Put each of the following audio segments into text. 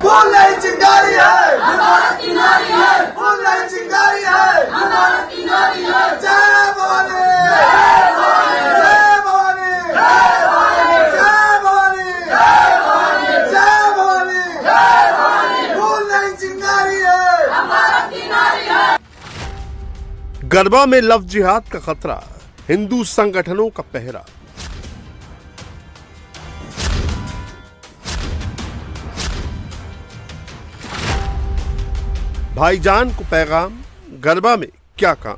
फूल नहीं चिंगारी है, भारत की नारी है, फूल नहीं चिंगारी है, भारत की नारी है। जय भवानी, जय भवानी, जय भवानी, जय भवानी, जय भवानी, जय भवानी, जय भवानी। फूल नहीं चिंगारी है, भारत की नारी है। गरबा में लव जिहाद का खतरा, हिंदू संगठनों का पहरा। भाईजान को पैगाम, गरबा में क्या काम।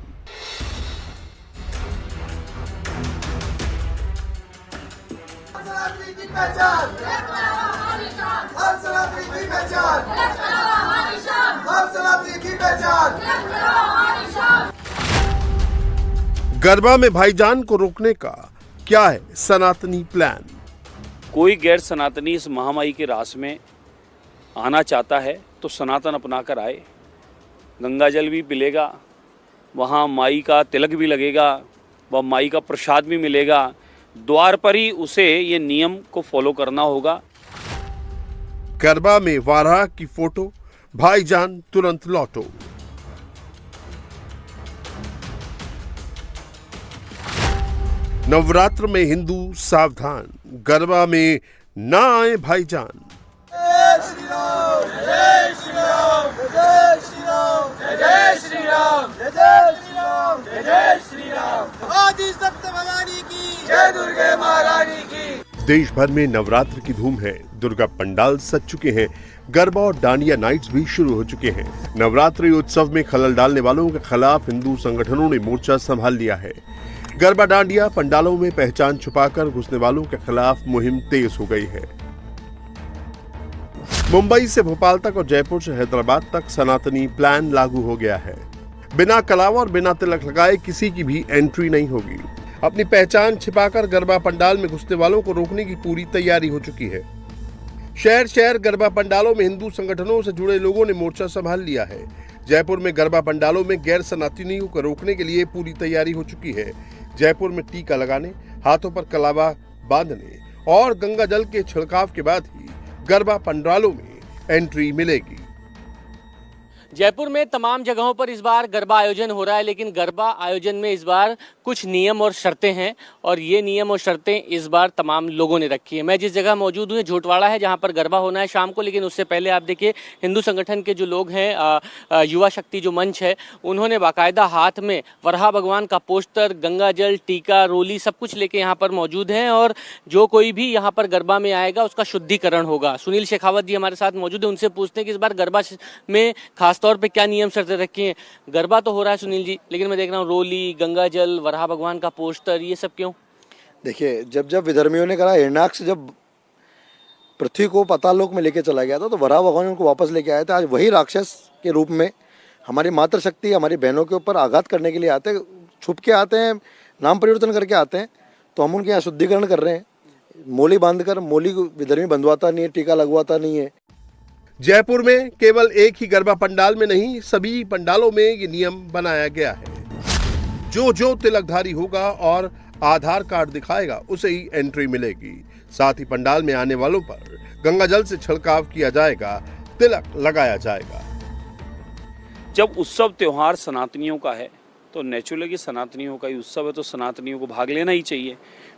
सनातनी की पहचान, हर सनातनी की पहचान, हर सनातनी की पहचान। गरबा में भाईजान को रोकने का क्या है सनातनी प्लान। कोई गैर सनातनी इस महामाई के रास में आना चाहता है तो सनातन अपना कर आए। गंगा जल भी पिलेगा, वहाँ माई का तिलक भी लगेगा, वह माई का प्रसाद भी मिलेगा। द्वार पर ही उसे ये नियम को फॉलो करना होगा। गरबा में वाराह की फोटो, भाईजान तुरंत लौटो। नवरात्र में हिंदू सावधान, गरबा में ना आए भाईजान। जय श्री राम, जय श्री राम, जय श्री राम, जय श्री राम, जय श्री राम, जय श्री राम। आदि सत्य भवानी की जय, दुर्गे महारानी की। देश भर में नवरात्र की धूम है। दुर्गा पंडाल सज चुके हैं, गरबा और डांडिया नाइट्स भी शुरू हो चुके हैं। नवरात्रि उत्सव में खलल डालने वालों के खिलाफ हिंदू संगठनों ने मोर्चा संभाल लिया है। गरबा डांडिया पंडालों में पहचान छुपाकर घुसने वालों के खिलाफ मुहिम तेज हो गई है। मुंबई से भोपाल तक और जयपुर से हैदराबाद तक सनातनी प्लान लागू हो गया है। बिना कलावा और बिना तिलक लगाए किसी की भी एंट्री नहीं होगी। अपनी पहचान छिपाकर गरबा पंडाल में घुसने वालों को रोकने की पूरी तैयारी हो चुकी है। शहर शहर गरबा पंडालों में हिंदू संगठनों से जुड़े लोगों ने मोर्चा संभाल लिया है। जयपुर में गरबा पंडालों में गैर सनातनियों को रोकने के लिए पूरी तैयारी हो चुकी है। जयपुर में टीका लगाने, हाथों पर कलावा बांधने और गंगा जल के छिड़काव के बाद ही गरबा पंडालों में एंट्री मिलेगी। जयपुर में तमाम जगहों पर इस बार गरबा आयोजन हो रहा है, लेकिन गरबा आयोजन में इस बार कुछ नियम और शर्तें हैं और ये नियम और शर्तें इस बार तमाम लोगों ने रखी है। मैं जिस जगह मौजूद हूँ झोटवाड़ा है, जहाँ पर गरबा होना है शाम को, लेकिन उससे पहले आप देखिए हिंदू संगठन के जो लोग हैं, युवा शक्ति जो मंच है, उन्होंने बाकायदा हाथ में वराह भगवान का पोस्टर, गंगा जल, टीका, रोली सब कुछ लेके यहाँ पर मौजूद हैं और जो कोई भी यहाँ पर गरबा में आएगा उसका शुद्धिकरण होगा। सुनील शेखावत जी हमारे साथ मौजूद है, उनसे पूछते हैं कि इस बार गरबा में खास तौर पे क्या नियम शर्तें रखी हैं। गरबा तो हो रहा है सुनील जी, लेकिन मैं देख रहा हूँ रोली, गंगा जल, वराह भगवान का पोस्टर, ये सब क्यों? देखिए, जब जब विधर्मियों ने कहा हिरण्याक्ष जब पृथ्वी को पाताललोक में लेके चला गया था तो वराह भगवान उनको वापस लेके आए थे। आज वही राक्षस के रूप में हमारी मातृशक्ति हमारी बहनों के ऊपर आघात करने के लिए आते हैं, छुप के आते हैं, नाम परिवर्तन करके आते हैं। तो हम उनके यहाँ शुद्धिकरण कर रहे हैं। मोली बांधकर, मोली विधर्मी बंधवाता नहीं है, टीका लगवाता नहीं है। जयपुर में केवल एक ही गरबा पंडाल में नहीं, सभी पंडालों में ये नियम बनाया गया है। जो तिलकधारी होगा और आधार कार्ड दिखाएगा उसे ही एंट्री मिलेगी। साथ ही पंडाल में आने वालों पर गंगा जल से छिड़काव किया जाएगा, तिलक लगाया जाएगा। जब उत्सव त्योहार सनातनियों का है तो नेचुरली कि सनातनियों का ही उत्सव है तो सनातनियों को भाग लेना ही चाहिए।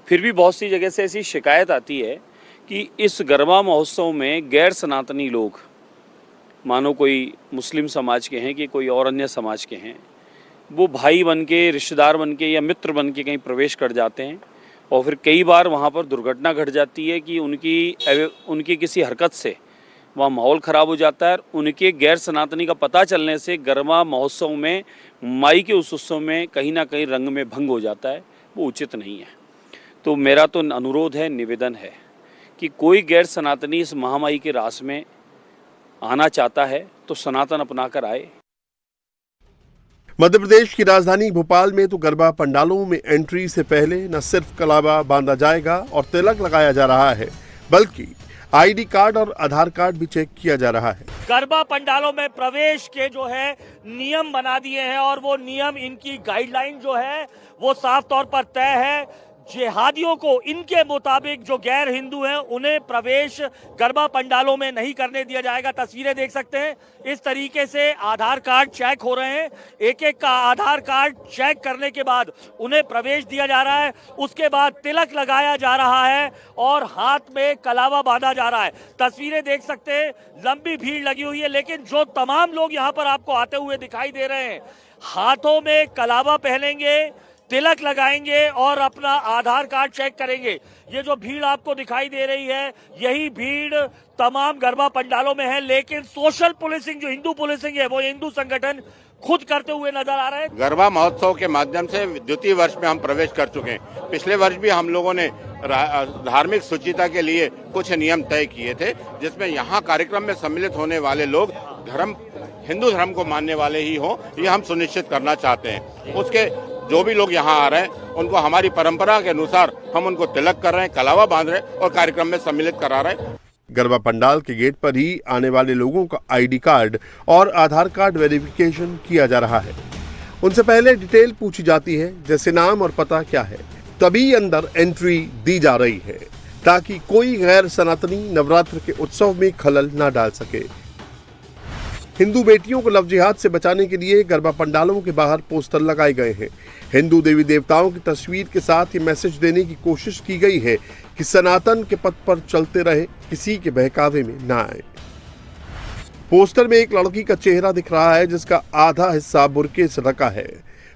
फिर भी बहुत सी जगह से ऐसी शिकायत आती है कि इस गरबा महोत्सव में गैर सनातनी लोग, मानो कोई मुस्लिम समाज के हैं कि कोई और अन्य समाज के हैं, वो भाई बन के, रिश्तेदार बन के या मित्र बन के कहीं प्रवेश कर जाते हैं और फिर कई बार वहाँ पर दुर्घटना घट जाती है कि उनकी किसी हरकत से वहाँ माहौल ख़राब हो जाता है। उनके गैर सनातनी का पता चलने से गरबा महोत्सव में, माई के उस उत्सव में कहीं ना कहीं रंग में भंग हो जाता है। वो उचित नहीं है। तो मेरा तो अनुरोध है, निवेदन है कि कोई गैर सनातनी इस महामाई के रास में आना चाहता है तो सनातन अपना कर आए। मध्य प्रदेश की राजधानी भोपाल में तो गरबा पंडालों में एंट्री से पहले न सिर्फ कलावा बांधा जाएगा और तिलक लगाया जा रहा है, बल्कि आईडी कार्ड और आधार कार्ड भी चेक किया जा रहा है। गरबा पंडालों में प्रवेश के जो है नियम बना दिए हैं और वो नियम, इनकी गाइडलाइन जो है वो साफ तौर पर तय है। जिहादियों को इनके मुताबिक जो गैर हिंदू हैं उन्हें प्रवेश गरबा पंडालों में नहीं करने दिया जाएगा। तस्वीरें देख सकते हैं, इस तरीके से आधार कार्ड चेक हो रहे हैं। एक एक का आधार कार्ड चेक करने के बाद उन्हें प्रवेश दिया जा रहा है। उसके बाद तिलक लगाया जा रहा है और हाथ में कलावा बांधा जा रहा है। तस्वीरें देख सकते हैं, लंबी भीड़ लगी हुई है, लेकिन जो तमाम लोग यहाँ पर आपको आते हुए दिखाई दे रहे हैं, हाथों में कलावा पहनेंगे, तिलक लगाएंगे और अपना आधार कार्ड चेक करेंगे। ये जो भीड़ आपको दिखाई दे रही है, यही भीड़ तमाम गरबा पंडालों में है, लेकिन सोशल पुलिसिंग जो हिंदू पुलिसिंग है वो हिंदू संगठन खुद करते हुए नजर आ रहे हैं। गरबा महोत्सव के माध्यम से द्वितीय वर्ष में हम प्रवेश कर चुके हैं। पिछले वर्ष भी हम लोगों ने धार्मिक शुचिता के लिए कुछ नियम तय किए थे, जिसमें यहाँ कार्यक्रम में सम्मिलित होने वाले लोग हिंदू धर्म को मानने वाले ही हों, ये हम सुनिश्चित करना चाहते हैं। उसके जो भी लोग यहाँ आ रहे हैं उनको हमारी परंपरा के अनुसार हम उनको तिलक कर रहे हैं, कलावा बांध रहे हैं और कार्यक्रम में सम्मिलित करा रहे हैं। गरबा पंडाल के गेट पर ही आने वाले लोगों का आईडी कार्ड और आधार कार्ड वेरिफिकेशन किया जा रहा है। उनसे पहले डिटेल पूछी जाती है, जैसे नाम और पता क्या है, तभी अंदर एंट्री दी जा रही है, ताकि कोई गैर सनातनी नवरात्र के उत्सव में खलल ना डाल सके। हिंदू बेटियों को लव जिहाद से बचाने के लिए गरबा पंडालों के बाहर पोस्टर लगाए गए हैं। हिंदू देवी देवताओं की तस्वीर के साथ ये मैसेज देने की कोशिश की गई है कि सनातन के पथ पर चलते रहे, किसी के बहकावे में ना आए। पोस्टर में एक लड़की का चेहरा दिख रहा है, जिसका आधा हिस्सा बुर्के से ढका है।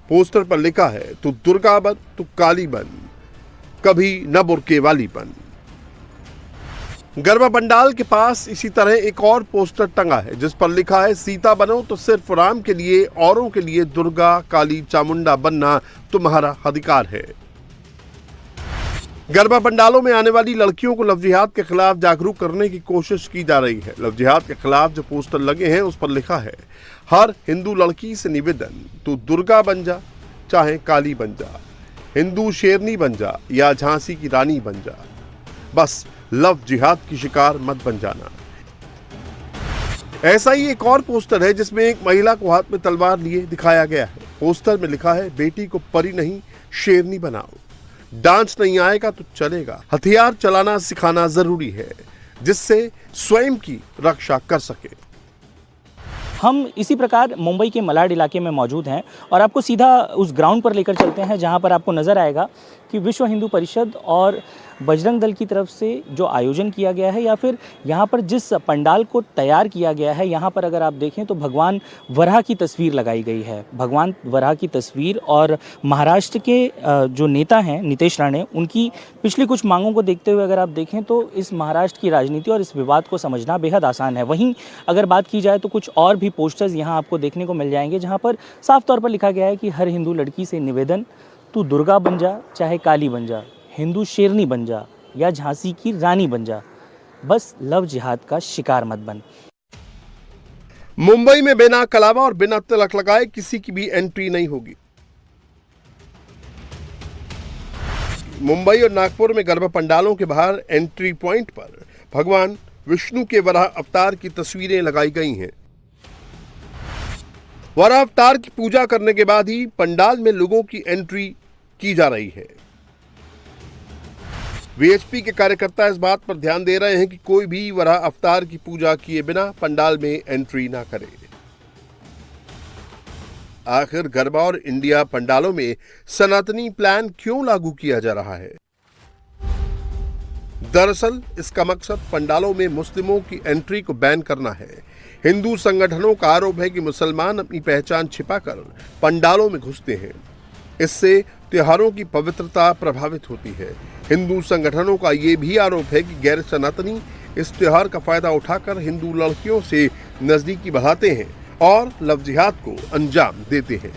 पोस्टर पर लिखा है, तू दुर्गा बन, तू काली बन, कभी न बुर्के वाली बन। गरबा पंडाल के पास इसी तरह एक और पोस्टर टंगा है, जिस पर लिखा है, सीता बनो तो सिर्फ राम के लिए, औरों के लिए दुर्गा, काली, चामुंडा बनना तुम्हारा अधिकार है। गरबा पंडालों में आने वाली लड़कियों को लव जिहाद के खिलाफ जागरूक करने की कोशिश की जा रही है। लव जिहाद के खिलाफ जो पोस्टर लगे हैं उस पर लिखा है, हर हिंदू लड़की से निवेदन, तू दुर्गा बन जा चाहे काली बन जा, हिंदू शेरनी बन जा या झांसी की रानी बन जा, बस लव जिहाद की शिकार मत बन जाना। ऐसा ही एक और पोस्टर है, जिसमें एक महिला को हाथ में तलवार लिए दिखाया गया है। पोस्टर में लिखा है, बेटी को परी नहीं शेरनी बनाओ, डांस नहीं आएगा तो चलेगा, हथियार चलाना सिखाना जरूरी है, जिससे स्वयं की रक्षा कर सके। हम इसी प्रकार मुंबई के मलाड इलाके में मौजूद हैं और आपको सीधा उस ग्राउंड पर लेकर चलते हैं, जहां पर आपको नज़र आएगा कि विश्व हिंदू परिषद और बजरंग दल की तरफ से जो आयोजन किया गया है, या फिर यहाँ पर जिस पंडाल को तैयार किया गया है, यहाँ पर अगर आप देखें तो भगवान वराह की तस्वीर लगाई गई है। भगवान वराह की तस्वीर और महाराष्ट्र के जो नेता हैं नीतीश राणे, उनकी पिछली कुछ मांगों को देखते हुए अगर आप देखें तो इस महाराष्ट्र की राजनीति और इस विवाद को समझना बेहद आसान है। वहीं अगर बात की जाए तो कुछ और भी पोस्टर्स यहाँ आपको देखने को मिल जाएंगे, जहाँ पर साफ तौर पर लिखा गया है कि हर हिंदू लड़की से निवेदन, तू दुर्गा बन जा चाहे काली बन जा, हिंदू शेरनी बन जा या झांसी की रानी बन जा, बस लव जिहाद का शिकार मत बन। मुंबई में बिना कलावा और बिना तिलक लगाए किसी की भी एंट्री नहीं होगी। मुंबई और नागपुर में गरबा पंडालों के बाहर एंट्री पॉइंट पर भगवान विष्णु के वराह अवतार की तस्वीरें लगाई गई हैं। वराह अवतार की पूजा करने के बाद ही पंडाल में लोगों की एंट्री की जा रही है। वीएचपी के कार्यकर्ता इस बात पर ध्यान दे रहे हैं कि कोई भी वराह अवतार की पूजा किए बिना पंडाल में एंट्री ना करे। आखिर गरबा और इंडिया पंडालों में सनातनी प्लान क्यों लागू किया जा रहा है? दरअसल इसका मकसद पंडालों में मुस्लिमों की एंट्री को बैन करना है। हिंदू संगठनों का आरोप है कि मुसलमान अपनी पहचान छिपाकर पंडालों में घुसते हैं। इससे त्योहारों की पवित्रता प्रभावित होती है। हिंदू संगठनों का ये भी आरोप है कि गैर सनातनी इस त्योहार का फायदा उठाकर हिंदू लड़कियों से नजदीकी बढ़ाते हैं और लव जिहाद को अंजाम देते हैं।